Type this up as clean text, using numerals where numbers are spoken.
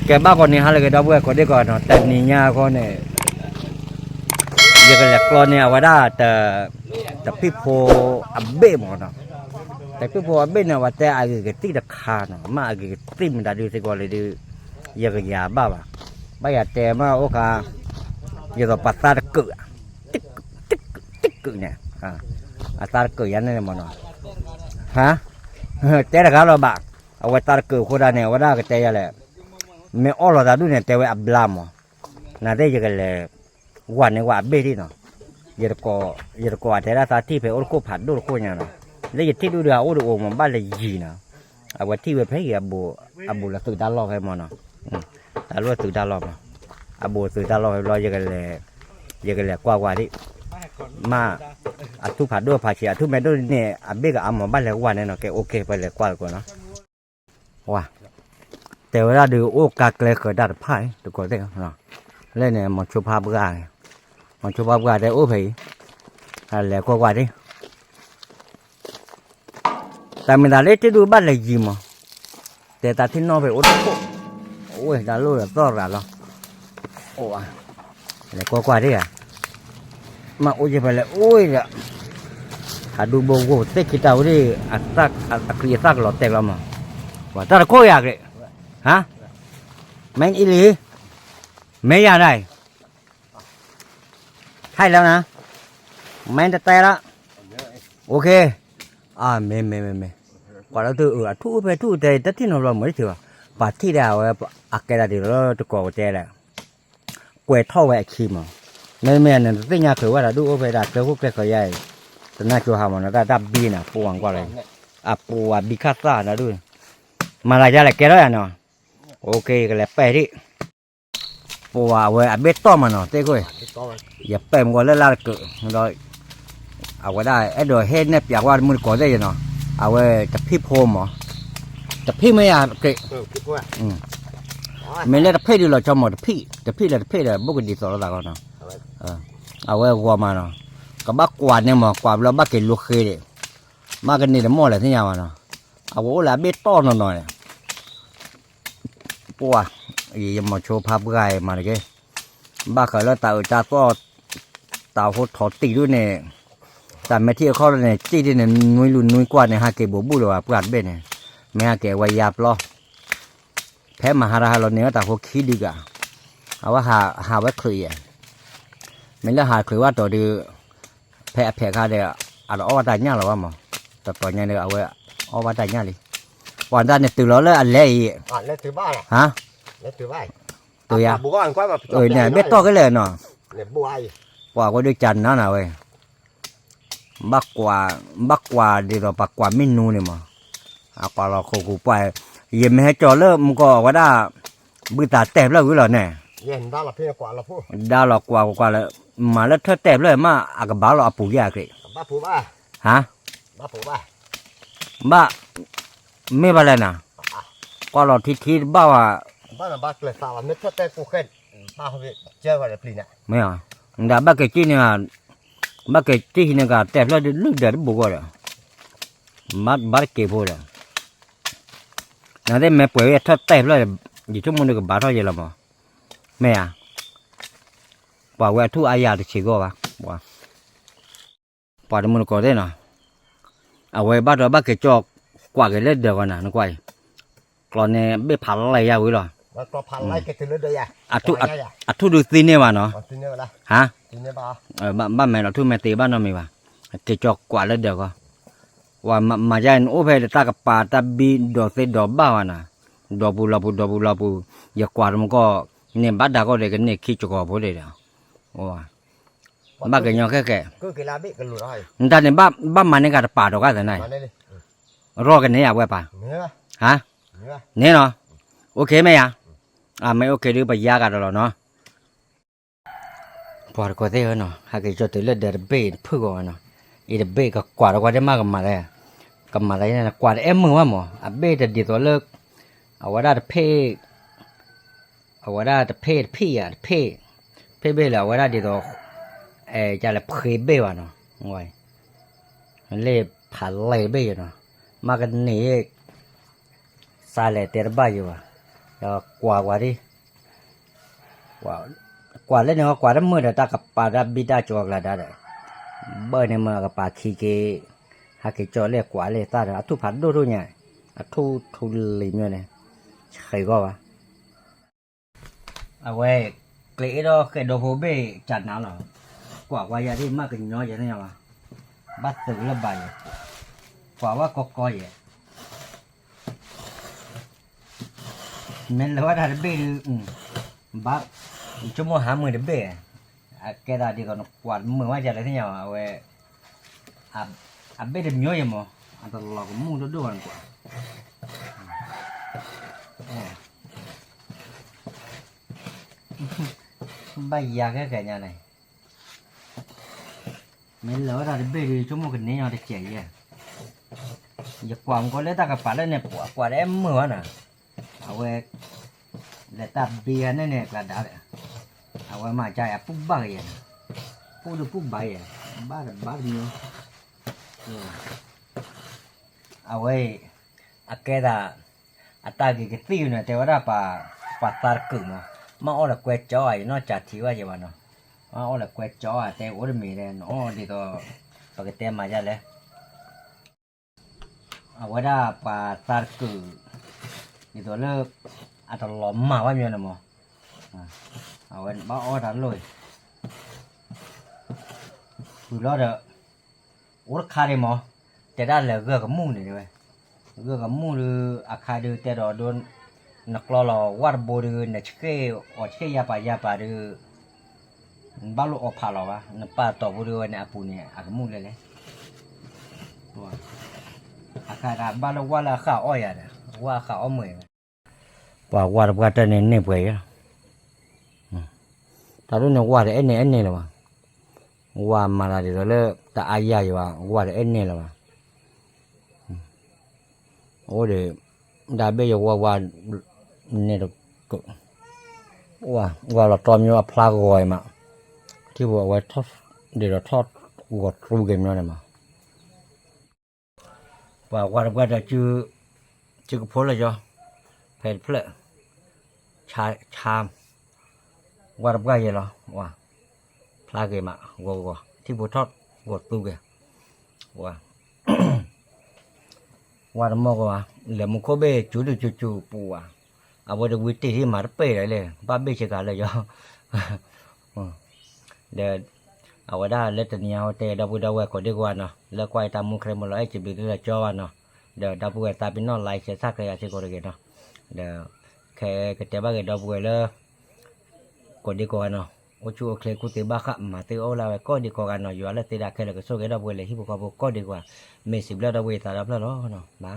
cái bác con này hay là cái đó vừa có đấy còn nó tại nhà con này giờ cái lẹt con này vào đóแต่พี่โพอับเบ้หมดนะแต่พี่โพอับเบ้เนี่ยว่าแต่อะไรก็ตีตะขาเนาะมาอะไรก็ตีมันได้ดูสิก่อนเลยดูยังก็ยาบ้าบ่ะบ้าอย่าแต่มาโอ้ค่ะยังก็ปัตตาตะเกะติ๊กติ๊กเนี่ยอัตตาตะเกะยันนี่มันเนาะฮะแต่ละครั้งเราบ้าเอาไว้ตาตะเกะคนละเนี่ยว่าได้ก็แต่ยังแหละไม่อ้อเราได้ดูเนี่ยแต่ว่าอับลามอ่ะน่าได้ยังก็เลยวันนี้ว่าอับเบ้ที่เนาะยาก็แต่ละตาที่ไปโอ้ก็ผัดดูโคเนี่ยเนาะแล้วยาที่ดูเดือดโอ้ดูโอ้มันบ้านเลยยีเนาะเอาไว้ที่ไปเพื่ออาบูละตื่นตาลอกให้มันเนาะตาลอกตื่นตาลอกอาบูตื่นตาลอกให้รอยังกันเลยกว่าที่มาอัดทุผัดด้วยผัดเสียทุแม่ด้วยเนี่ยอับเบ้กับอาหมอบ้านเลยวันเนี่ยเนาะแกโอเคไปเลยกว่าเนาะว้าแต่เวลาดูโอ้กากเลยเกิดดัดไพ่ดูก่อนได้เนาะเล่นเนี่ยมันชุบภาพกายมันชุบภาพกายได้โอ้ผีอะไรกว่าดิแต่ไม่ได้เล่นที่ดูบ้านเลยยิมอ่ะแต่ตาที่นอนไปโอ้ยดาลูเลยต่อระแล้วโอ้ยอะไรกว่าดิอ่ะมาโอ้ยไปเลยโอ้ยละถ้าดูโบว์เตะคิดเอาดิอักเรียสักหลอดเตะเรามาว่าแต่ละโคอยากเลยฮะแมงอีหลีไม่อยากได้ใช่แล้วนะแมงจะเตะละโอเคไม่กว่าเราตัวทูไปทูแต่ตัดที่เราไม่ได้ถือปัดที่เราอักแกได้เดี๋ยวเราจะก่อเจแล้วกวยท่อแหวกขี้มั้งไม่เนี่ยที่ยาคือว่าเราดูไปได้เจอพวกเล็กใหญ่แต่น่าจะทำมันได้ดับบีน่ะปวงกว่าเลยปวงบิคัสซ่านะดูมาอะไรจะอะไรแกแล้วเนาะโอเคก็แล้วไปที่ปวงเว้ยเบ็ดต้อมันเนาะเต้ก้อยอย่าไปมันก็เล่นลาเกะเราเอาไว้ได้ไอ้โดยเฮ็ดเนี่ยอยากว่ามันก่อได้ยังเนาะเอาไว้จะพี่โพมเหรอจะพี่ไม่อยากเกะไม่เล่นจะพี่ดีเราชอบหมดจะพี่เลยบุกดีสอเราเนาะเอาไว้วัวมาเนาะกับบ้ากวาดเนี่ยหมอกวาดเราบ้าเกินลูกเคยเลยมากันนี่แต่หม้ออะไรที่ยาวเนาะเอาไว้ละเบ็ดต้อนหน่อยปัวยังมาโชว์ภาพไกลมาเลยแกบ้าเขาแล้วตาจ้าก็ตาโหดถอดตีด้วยเนี่ยแต่ไม่เที่ยวเข้าเนี่ยจี้ที่เนี่ยนุ้ยลุ่นนุ้ยกว่าเนี่ยหาเก็บบูเลยว่าปราดเบ็ดเนี่ยไม่หาเก็บไว้ยาปล้อแพ้มาหาราเราเนี่ยแต่เขาคิดดีกว่าเอาว่าหาไว้เคลียไม่แล้วหาเคลียว่าตัวดูแพ้ข้าเดียเอาเอาว่าตายเนี่ยหรอวะหมอแต่ตอนนี้เนี่ยเอาไว้เอาว่าตายเนี่ยเลยวันนั้นเนี่ยตื่นแล้วเลยอันเล่ยเล่ตื่นบ้านฮะเล่ตื่นบ้านตัวยาบุกอ่านกว่าแบบเนี่ยเบ็ดต่อกันเลยเนาะเนี่ยบัวว่าก็ด้วยจันนะเว้ยบักกว่าดีต่อปักกว่าไม่นูเนี่ยมั้งเอาปลาเราโคกูไปเยี่ยมให้จอเลิกมันก็ว่าได้บื้อตาแตบแล้วหรือเนี่ยเย็นได้ละพี่กว่าละพูดได้หรอกกว่าแล้วมาแล้วเธอแตบเลยมาอากาบ้าเราอาปูยากเลยบ้าปูบ้าฮะบ้าปูบ้าบ้าไม่เป็นไรนะก็เราทีบ้าว่าบ้าบ้าเลยสาวนึกเธอแต่กูเข็นบ้าเขาเจอว่าอะไรปลีน่ะไม่เอาแต่บ้าเกจิเนี่ยบ้าเกจิเนี่ยก็แตบแล้วลึกเดือดบุกเลยมาบ้าเก็บเลยนั่นได้แม่ป่วยถ้าแตบเลยอยู่ชั่วโมงนึงก็บ้าเท่าไหร่ละมั้งแม่ว่าว่าทุกอายาจะเชื่อว่าป่าดมันก็ได้เนาะเอาไว้บ้านเราบ้านเกจอกกว่าเกล็ดเดียวกันนะนึกไว้ก่อนเนี่ยไม่ผ่านอะไรยาวเลยหรอมันก็ผ่านอะไรกันถึงเลยอ่ะทุดูซีเนี่ยว่ะเนาะซีเนี่ยอะไรฮะซีเนี่ยบ้าบ้านแม่เราทุแม่ตีบ้านเราไม่ว่าเกจอกกว่าเล็ดเดียวก็ว่ามาใจโอ้เพลตากับป่าตาบีดอกเสดอกบ้านะดอกบูอย่ากว่ามันก็เนี่ยบ้านดาก็เลยกันเนี่ยขี้จกอพูดเลยเนาะว่าบ้านกันยังแค่ก็กีฬาบิ๊กกันหลุดเลยแต่เนี่ยบ้านมันเนี่ยก็ป่าดอกกันแต่ไหนรอกันเนี่ยว่าป่ะฮะเนี่ยเนาะโอเคไหมไม่โอเคหรือไปยากันแล้วเนาะพอก็ได้เนาะหากจะตัวเลือดเดือดเบ็ดพึ่งก่อนเนาะอีเบ็ดก็กวาดก็ได้มากกับมาเลยเนี่ยกวาดมือว่าหมอเบ็ดจะดีตัวเลิกเอาว่าได้เพศเอาว่าได้เพศพี่เพศเบ็ดแล้วว่าได้ดีตัวจะเลยเพศเบ็ดวะเนาะงอยเล่ผ่านเล่เบ็ดเนาะมากันนี่ซาเลเตอร์บ้าอยู่ว่ะ Rồi quả đi. Quả lên nó quả đấm mưa rồi ta gặp bà đã bị đa chuột là đã đấy. Bơi này mà gặp bà khi cái hai cái chỗ này quả này ta đã thu phát đôi đôi nhỉ. Thu lì như này. Khởi go à. À quê, cái đó cái đồ phố bê chặt nào rồi. Quả giờ đi mà cái nhỏ vậy này mà. Bắt tử là bài. Quả quá có vậy. Mình là bắt đầu bê bắt chúng mua 20 để bê. Cái đó đi còn quả 10 mấy giờ đấy thế nào à quê. Bê được nhiều vậy mà. Tao lọc mua đồ ăn quả. Bây giờ cái nhà này mình lỡ ra để đi chúng một cái này nhỏ để chạy vậy giờ quảng có lẽ ta gặp phải đây này quả em mưa nè ở quê là ta bia này nè là đã đấy ở quê mà chạy phút ba vậy phút bảy vậy ba nhiêu ở quê cái là ta cái tiêu này theo đó bà ta cứng mà ở là quét chó ấy nó chả thiếu gì mà nó ở là quét chó à thế ở đây này nó đi to cái tem mà ra đấy ở đó bà ta cứng đi to lớp ta lõm mà bao nhiêu nè mà ở bên bao ở đó rồi từ đó được ở khai đi mà thế đó là gỡ cái mũ này rồi gỡ cái mũ được khai được thế đó đồn nak lolo war bodu na chike ya pa de balu opalo wa na pa to bodu na apu ne akamu le wa akara balu wala kha oya da wa kha omwe wa war bwa ta ne bwe ya ta lu ne wa de ene la wa ma la de le ta aya ya wa de ene la wa o de da be yo wa nè được wow là tròn như là pha gọi mà thì vừa quay thoát để nó thoát gọt ru game này mà và qua là chưa có phố là do phải phơi cham qua vậy đó wow pha game mà gọt thì vừa thoát gọt ru game wow qua đó mà là một cô bé chú được chú bùa vừa được vị trí mà bê lạiเลยba bê chỉ cả là do để ở đó lấy tiền nhau để đâu đâu có đi qua nó lấy quay ta mua kem một loại chỉ bị cái là cho nó để đâu vừa ta bị nó lại sẽ sát cái gì có được nó để cái tế bào cái đâu vừa là có đi qua nó ô chú cái cụ tế bào khác mà từ ô là có đi qua nó giờ là tế đã cái là cái số cái đâu vừa là hiệp có đi qua mình xịt là đâu vừa ta đâu là nó bye